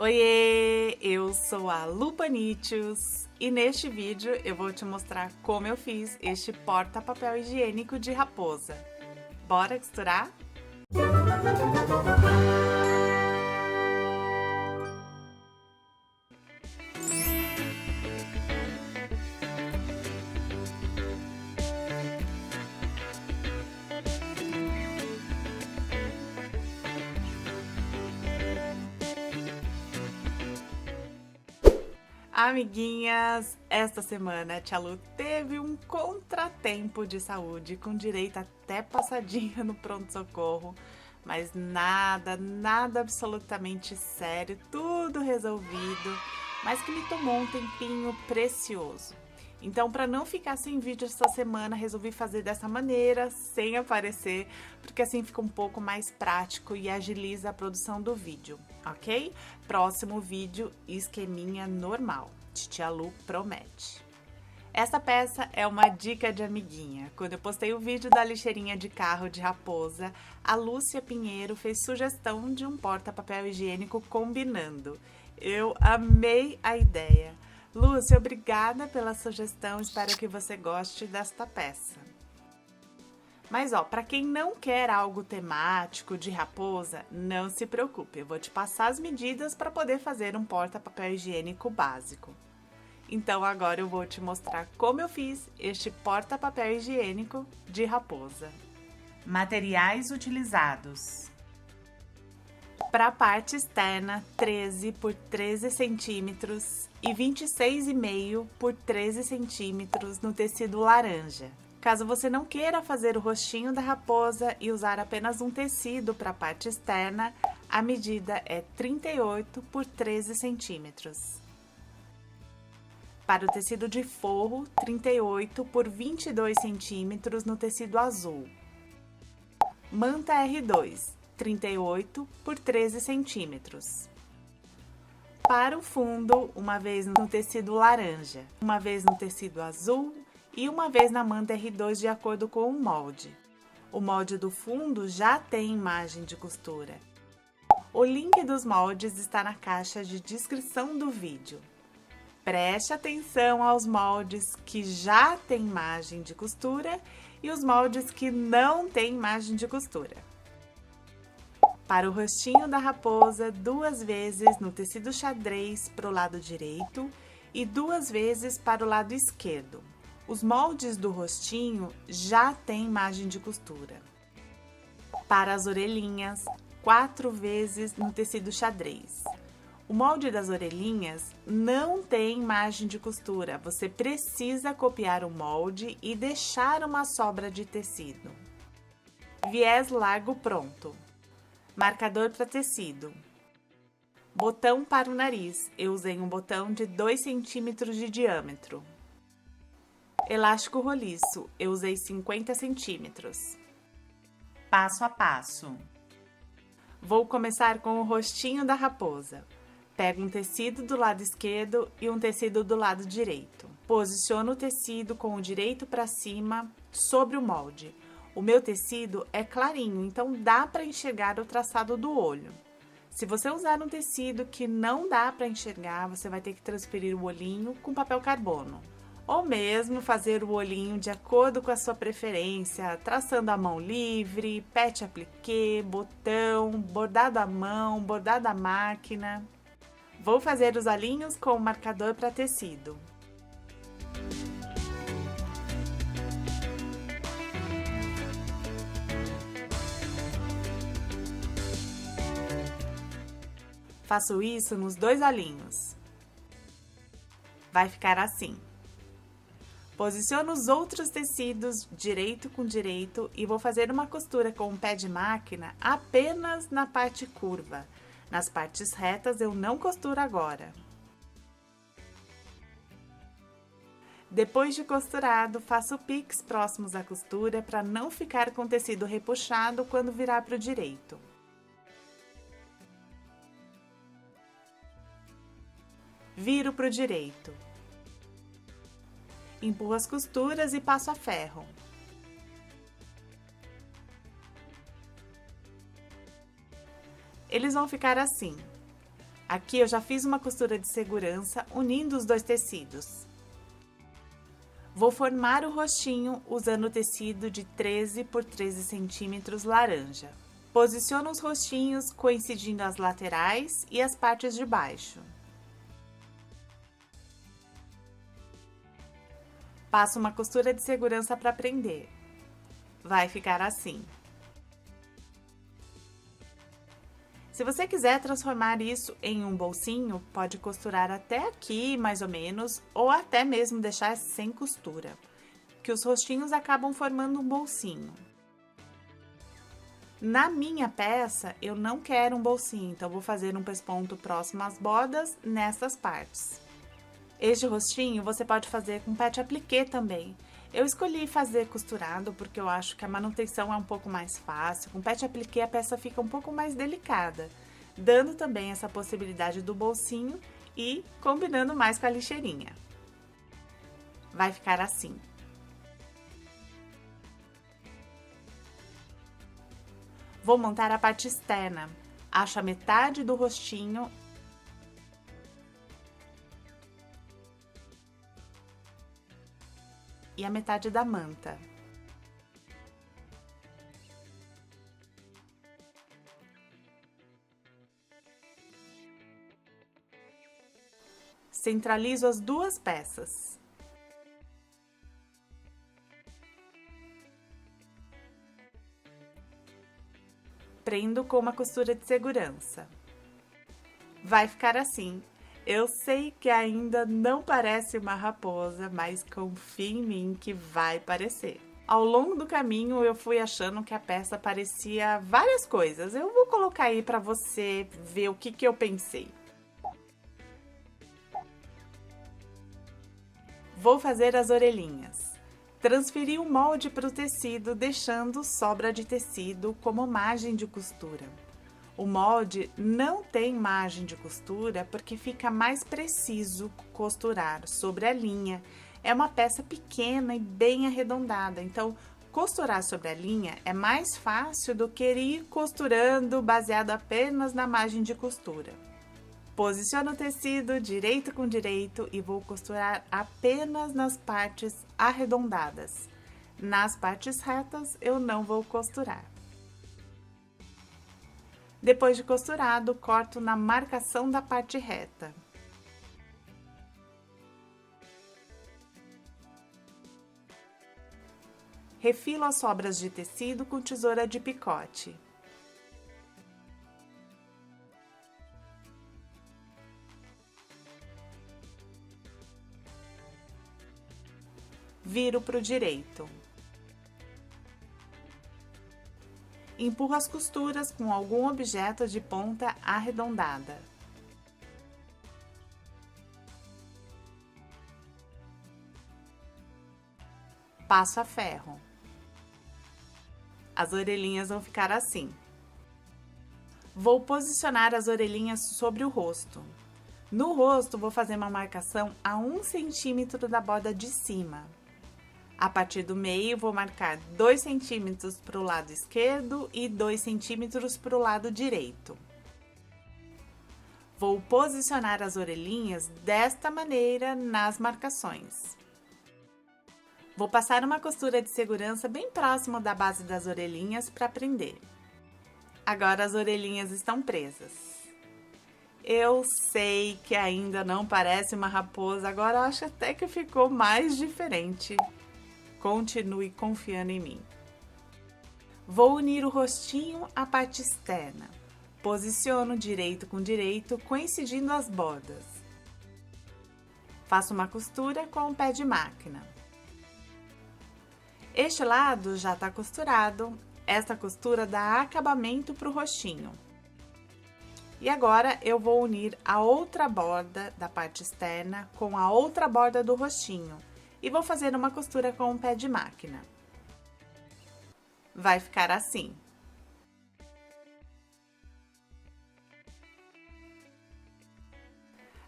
Oiê, eu sou a Lu Panichos e neste vídeo eu vou te mostrar como eu fiz este porta-papel higiênico de raposa. Bora costurar? Amiguinhas, esta semana a Tia Lu teve um contratempo de saúde com direito até passadinha no pronto-socorro, mas nada absolutamente sério, tudo resolvido, mas que me tomou um tempinho precioso. Então, para não ficar sem vídeo essa semana, resolvi fazer dessa maneira, sem aparecer, porque assim fica um pouco mais prático e agiliza a produção do vídeo, ok? Próximo vídeo, esqueminha normal. Tia Lu promete. Essa peça é uma dica de amiguinha. Quando eu postei o vídeo da lixeirinha de carro de raposa, a Lúcia Pinheiro fez sugestão de um porta-papel higiênico combinando. Eu amei a ideia. Lúcia, obrigada pela sugestão, espero que você goste desta peça. Mas ó, para quem não quer algo temático de raposa, não se preocupe, eu vou te passar as medidas para poder fazer um porta-papel higiênico básico. Então agora eu vou te mostrar como eu fiz este porta-papel higiênico de raposa. Materiais utilizados. Para a parte externa, 13 por 13 centímetros e 26,5 por 13 centímetros no tecido laranja. Caso você não queira fazer o rostinho da raposa e usar apenas um tecido para a parte externa, a medida é 38 por 13 centímetros. Para o tecido de forro, 38 por 22 centímetros no tecido azul. Manta R2, 38 por 13 centímetros. Para o fundo, uma vez no tecido laranja, uma vez no tecido azul e uma vez na manta R2 de acordo com o molde. O molde do fundo já tem imagem de costura. O link dos moldes está na caixa de descrição do vídeo. Preste atenção aos moldes que já têm imagem de costura e os moldes que não têm imagem de costura. Para o rostinho da raposa, 2 vezes no tecido xadrez para o lado direito e 2 vezes para o lado esquerdo. Os moldes do rostinho já têm imagem de costura. Para as orelhinhas, 4 vezes no tecido xadrez. O molde das orelhinhas não tem imagem de costura, você precisa copiar o molde e deixar uma sobra de tecido. Viés largo pronto. Marcador para tecido. Botão para o nariz, eu usei um botão de 2 centímetros de diâmetro. Elástico roliço, eu usei 50 centímetros. Passo a passo. Vou começar com o rostinho da raposa. Pego um tecido do lado esquerdo e um tecido do lado direito. Posiciono o tecido com o direito para cima sobre o molde. O meu tecido é clarinho, então dá para enxergar o traçado do olho. Se você usar um tecido que não dá para enxergar, você vai ter que transferir o olhinho com papel carbono. Ou mesmo fazer o olhinho de acordo com a sua preferência, traçando a mão livre, pet appliqué, botão, bordado à mão, bordado à máquina. Vou fazer os olhinhos com o marcador para tecido. Faço isso nos 2 olhinhos. Vai ficar assim. Posiciono os outros tecidos direito com direito e vou fazer uma costura com o pé de máquina apenas na parte curva. Nas partes retas eu não costuro agora. Depois de costurado, faço piques próximos à costura para não ficar com o tecido repuxado quando virar para o direito. Viro para o direito. Empurro as costuras e passo a ferro. Eles vão ficar assim. Aqui eu já fiz uma costura de segurança unindo os dois tecidos. Vou formar o rostinho usando o tecido de 13 por 13 centímetros laranja. Posiciono os rostinhos coincidindo as laterais e as partes de baixo. Passo uma costura de segurança para prender. Vai ficar assim. Se você quiser transformar isso em um bolsinho, pode costurar até aqui, mais ou menos, ou até mesmo deixar sem costura, que os rostinhos acabam formando um bolsinho. Na minha peça, eu não quero um bolsinho, então vou fazer um pesponto próximo às bordas nessas partes. Este rostinho você pode fazer com pet appliqué também. Eu escolhi fazer costurado porque eu acho que a manutenção é um pouco mais fácil. Com pet appliqué a peça fica um pouco mais delicada, dando também essa possibilidade do bolsinho e combinando mais com a lixeirinha. Vai ficar assim. Vou montar a parte externa. Acho a metade do rostinho e a metade da manta. Centralizo as duas peças. Prendo com uma costura de segurança. Vai ficar assim. Eu sei que ainda não parece uma raposa, mas confie em mim que vai parecer. Ao longo do caminho eu fui achando que a peça parecia várias coisas. Eu vou colocar aí para você ver o que eu pensei. Vou fazer as orelhinhas. Transferi o molde para o tecido, deixando sobra de tecido como margem de costura. O molde não tem margem de costura porque fica mais preciso costurar sobre a linha. É uma peça pequena e bem arredondada, então costurar sobre a linha é mais fácil do que ir costurando baseado apenas na margem de costura. Posiciono o tecido direito com direito e vou costurar apenas nas partes arredondadas. Nas partes retas eu não vou costurar. Depois de costurado, corto na marcação da parte reta. Refilo as sobras de tecido com tesoura de picote. Viro para o direito. Empurro as costuras com algum objeto de ponta arredondada. Passo a ferro. As orelhinhas vão ficar assim. Vou posicionar as orelhinhas sobre o rosto. No rosto, vou fazer uma marcação a 1 centímetro da borda de cima. A partir do meio, vou marcar 2 centímetros para o lado esquerdo e 2 centímetros para o lado direito. Vou posicionar as orelhinhas desta maneira nas marcações. Vou passar uma costura de segurança bem próximo da base das orelhinhas para prender. Agora as orelhinhas estão presas. Eu sei que ainda não parece uma raposa, agora eu acho até que ficou mais diferente. Continue confiando em mim. Vou unir o rostinho à parte externa. Posiciono direito com direito, coincidindo as bordas. Faço uma costura com o pé de máquina. Este lado já está costurado. Esta costura dá acabamento para o rostinho. E agora eu vou unir a outra borda da parte externa com a outra borda do rostinho. E vou fazer uma costura com o pé de máquina. Vai ficar assim.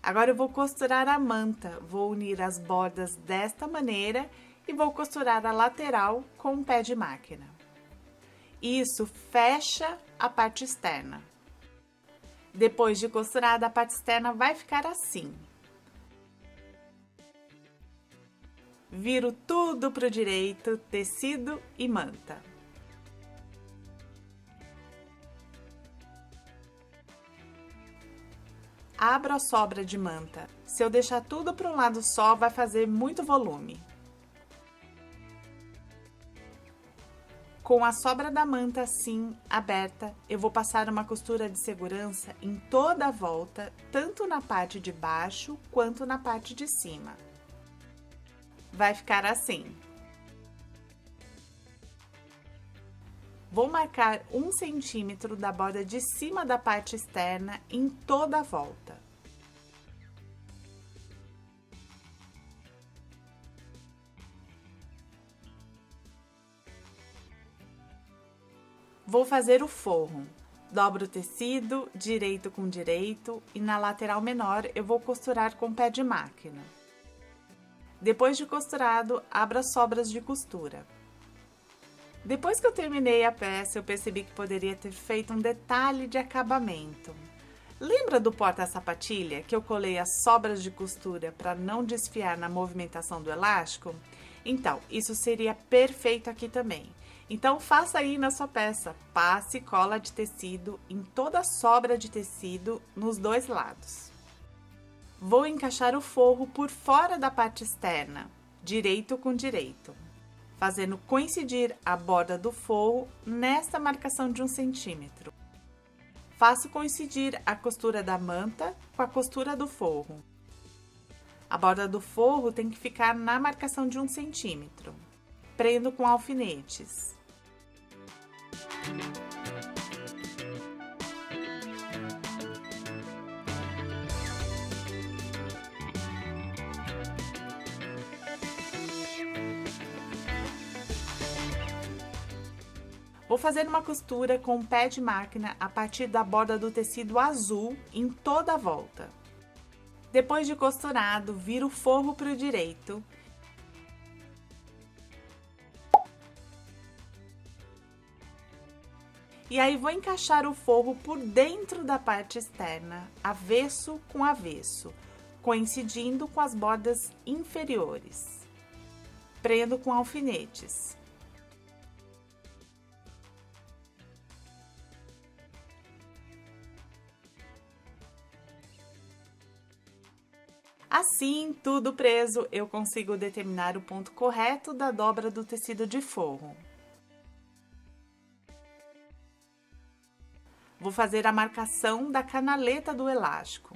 Agora eu vou costurar a manta. Vou unir as bordas desta maneira e vou costurar a lateral com o pé de máquina. Isso fecha a parte externa. Depois de costurada, a parte externa vai ficar assim. Viro tudo pro direito, tecido e manta. Abro a sobra de manta. Se eu deixar tudo para um lado só, vai fazer muito volume. Com a sobra da manta assim, aberta, eu vou passar uma costura de segurança em toda a volta, tanto na parte de baixo quanto na parte de cima. Vai ficar assim. Vou marcar 1 centímetro da borda de cima da parte externa em toda a volta. Vou fazer o forro. Dobro o tecido, direito com direito, e na lateral menor eu vou costurar com pé de máquina. Depois de costurado, abro as sobras de costura. Depois que eu terminei a peça, eu percebi que poderia ter feito um detalhe de acabamento. Lembra do porta-sapatilha que eu colei as sobras de costura para não desfiar na movimentação do elástico? Então, isso seria perfeito aqui também. Então, faça aí na sua peça, passe cola de tecido em toda a sobra de tecido nos dois lados. Vou encaixar o forro por fora da parte externa, direito com direito, fazendo coincidir a borda do forro nesta marcação de 1 centímetro. Faço coincidir a costura da manta com a costura do forro. A borda do forro tem que ficar na marcação de 1 centímetro. Prendo com alfinetes. Vou fazer uma costura com pé de máquina a partir da borda do tecido azul em toda a volta. Depois de costurado, viro o forro para o direito. E aí vou encaixar o forro por dentro da parte externa, avesso com avesso, coincidindo com as bordas inferiores. Prendo com alfinetes. Assim, tudo preso, eu consigo determinar o ponto correto da dobra do tecido de forro. Vou fazer a marcação da canaleta do elástico.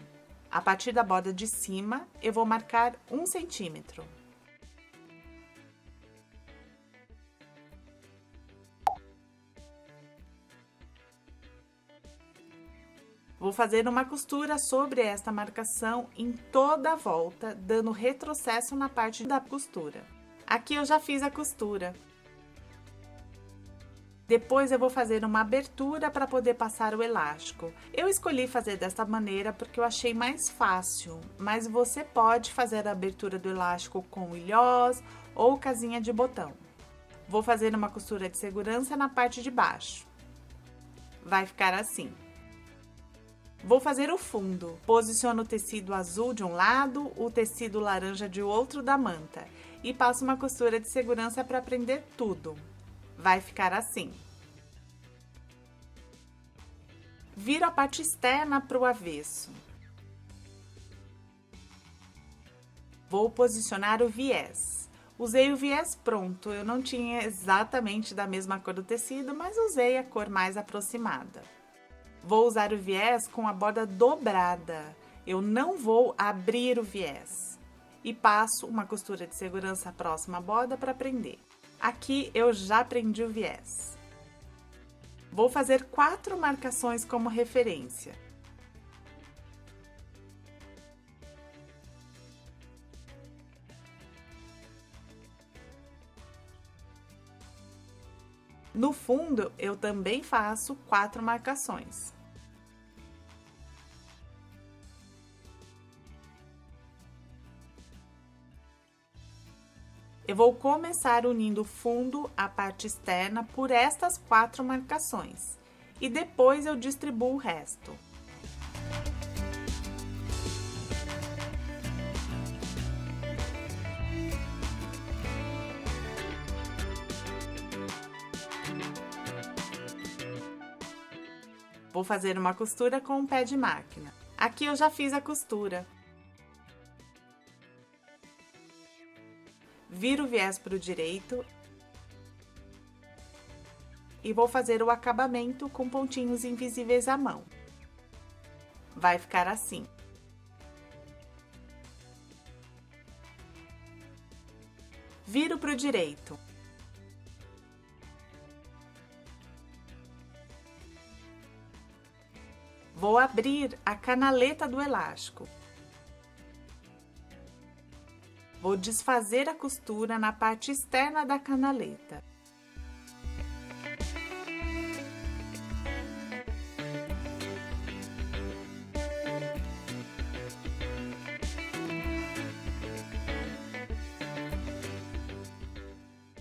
A partir da borda de cima, eu vou marcar 1 centímetro. Vou fazer uma costura sobre esta marcação em toda a volta, dando retrocesso na parte da costura. Aqui eu já fiz a costura. Depois eu vou fazer uma abertura para poder passar o elástico. Eu escolhi fazer desta maneira porque eu achei mais fácil, mas você pode fazer a abertura do elástico com ilhós ou casinha de botão. Vou fazer uma costura de segurança na parte de baixo. Vai ficar assim. Vou fazer o fundo. Posiciono o tecido azul de um lado, o tecido laranja de outro da manta e passo uma costura de segurança para prender tudo. Vai ficar assim. Viro a parte externa para o avesso. Vou posicionar o viés. Usei o viés pronto, eu não tinha exatamente da mesma cor do tecido, mas usei a cor mais aproximada. Vou usar o viés com a borda dobrada, eu não vou abrir o viés. E passo uma costura de segurança próxima à borda para prender. Aqui eu já prendi o viés. Vou fazer 4 marcações como referência. No fundo, eu também faço 4 marcações. Eu vou começar unindo o fundo à parte externa por estas 4 marcações e depois eu distribuo o resto. Vou fazer uma costura com um pé de máquina. Aqui eu já fiz a costura. Viro o viés para o direito e vou fazer o acabamento com pontinhos invisíveis à mão. Vai ficar assim. Viro para o direito. Vou abrir a canaleta do elástico. Vou desfazer a costura na parte externa da canaleta.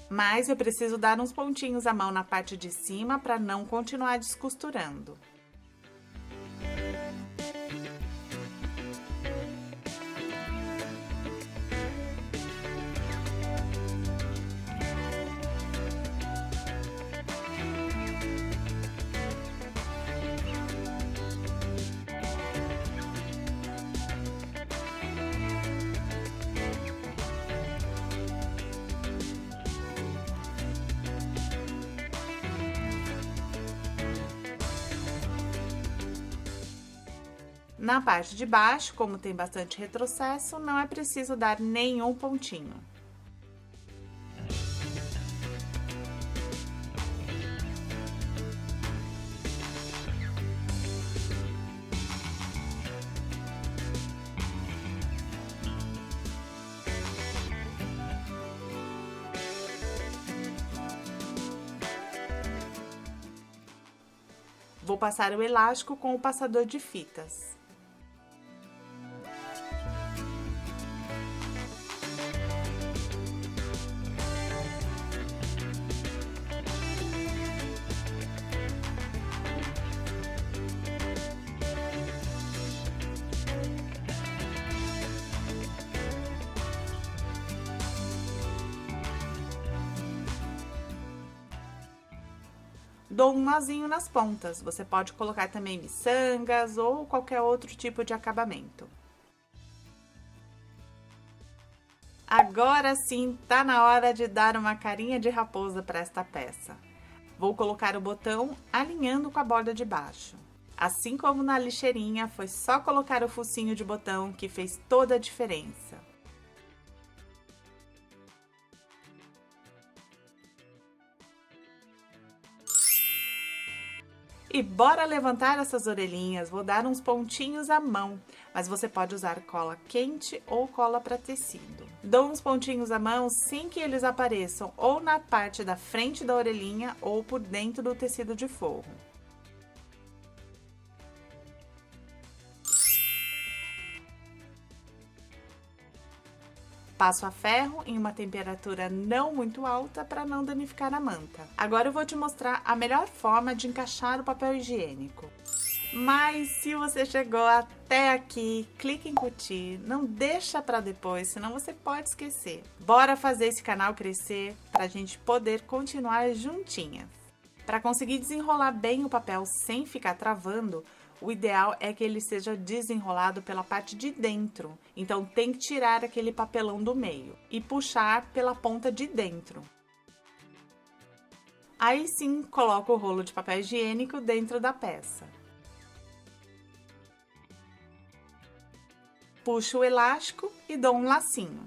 Mas eu preciso dar uns pontinhos à mão na parte de cima para não continuar descosturando. Na parte de baixo, como tem bastante retrocesso, não é preciso dar nenhum pontinho. Vou passar o elástico com o passador de fitas. Dou um nozinho nas pontas. Você pode colocar também miçangas ou qualquer outro tipo de acabamento. Agora sim, tá na hora de dar uma carinha de raposa para esta peça. Vou colocar o botão alinhando com a borda de baixo. Assim como na lixeirinha, foi só colocar o focinho de botão que fez toda a diferença. E bora levantar essas orelhinhas, vou dar uns pontinhos à mão, mas você pode usar cola quente ou cola para tecido. Dou uns pontinhos à mão sem que eles apareçam ou na parte da frente da orelhinha ou por dentro do tecido de forro. Passo a ferro em uma temperatura não muito alta para não danificar a manta. Agora eu vou te mostrar a melhor forma de encaixar o papel higiênico. Mas se você chegou até aqui, clique em curtir, não deixa para depois, senão você pode esquecer. Bora fazer esse canal crescer para a gente poder continuar juntinhas. Para conseguir desenrolar bem o papel sem ficar travando, o ideal é que ele seja desenrolado pela parte de dentro. Então tem que tirar aquele papelão do meio e puxar pela ponta de dentro. Aí sim, coloco o rolo de papel higiênico dentro da peça. Puxo o elástico e dou um lacinho.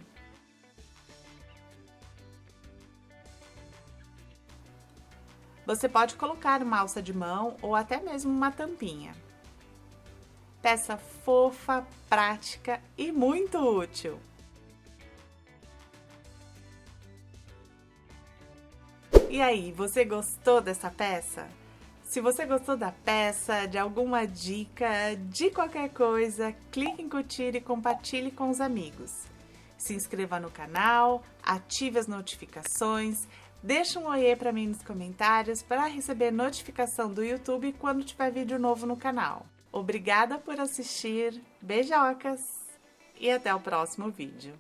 Você pode colocar uma alça de mão ou até mesmo uma tampinha. Peça fofa, prática e muito útil. E aí, você gostou dessa peça? Se você gostou da peça, de alguma dica, de qualquer coisa, clique em curtir e compartilhe com os amigos. Se inscreva no canal, ative as notificações, deixe um oiê para mim nos comentários para receber notificação do YouTube quando tiver vídeo novo no canal. Obrigada por assistir, beijocas e até o próximo vídeo.